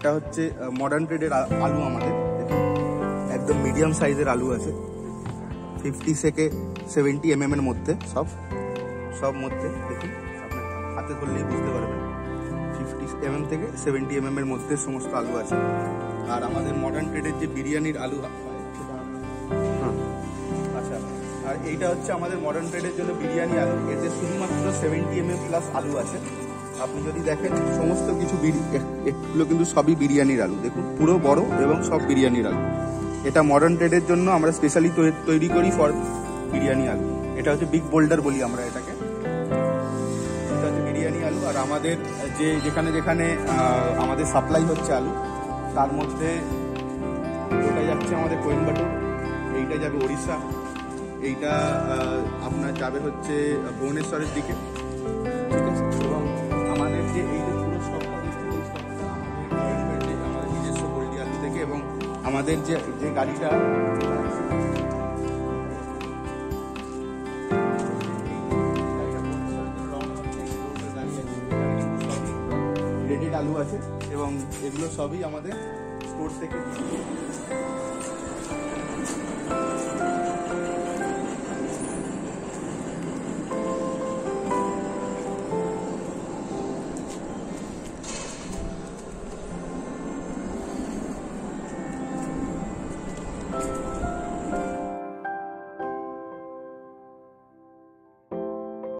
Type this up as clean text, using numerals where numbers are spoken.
এটা হচ্ছে মডার্ন ট্রেডের আলু আমাদের, একদম মিডিয়াম সাইজের আলু আছে, 50 থেকে 70 mm এর মধ্যে, সব মধ্যে দেখুন, আপনার হাতে ধরলেই বুঝতে পারবেন 50 mm থেকে 70 mm এর মধ্যে সমস্ত আলু আছে। আর আমাদের মডার্ন ট্রেডের যে বিরিয়ানির আলু, আচ্ছা, আর এইটা হচ্ছে আমাদের মডার্ন ট্রেডের জন্য বিরিয়ানি আলু, এতে শুধুমাত্র 70 mm প্লাস আলু আছে। আপনি যদি দেখেন সমস্ত কিছু এগুলো কিন্তু সবই বিরিয়ানির আলু, দেখুন পুরো বড় এবং সব বিরিয়ানির আলু। এটা মডার্ন ট্রেডের জন্য আমরা স্পেশালি তৈরি করি ফর বিরিয়ানি আলু। এটা হচ্ছে বিগ বোল্ডার বলি আমরা এটাকে, এটা হচ্ছে বিরিয়ানি আলু। আর আমাদের যেখানে আমাদের সাপ্লাই হচ্ছে আলু, তার মধ্যে ওটা যাচ্ছে আমাদের কোয়েম্বাটুর, এইটা যাবে ওড়িশা, এইটা আপনার যাবে হচ্ছে ভুবনেশ্বরের দিকে, ঠিক আছে। এবং আমাদের যে এই যে পুরো স্টকটা দেখছেন, এই স্টকটা আমাদের নিজস্ব গোল্ডি আলু থেকে। এবং আমাদের যে গাড়িটা রেডেড আলু আছে, এবং এগুলো সবই আমাদের স্টোর থেকে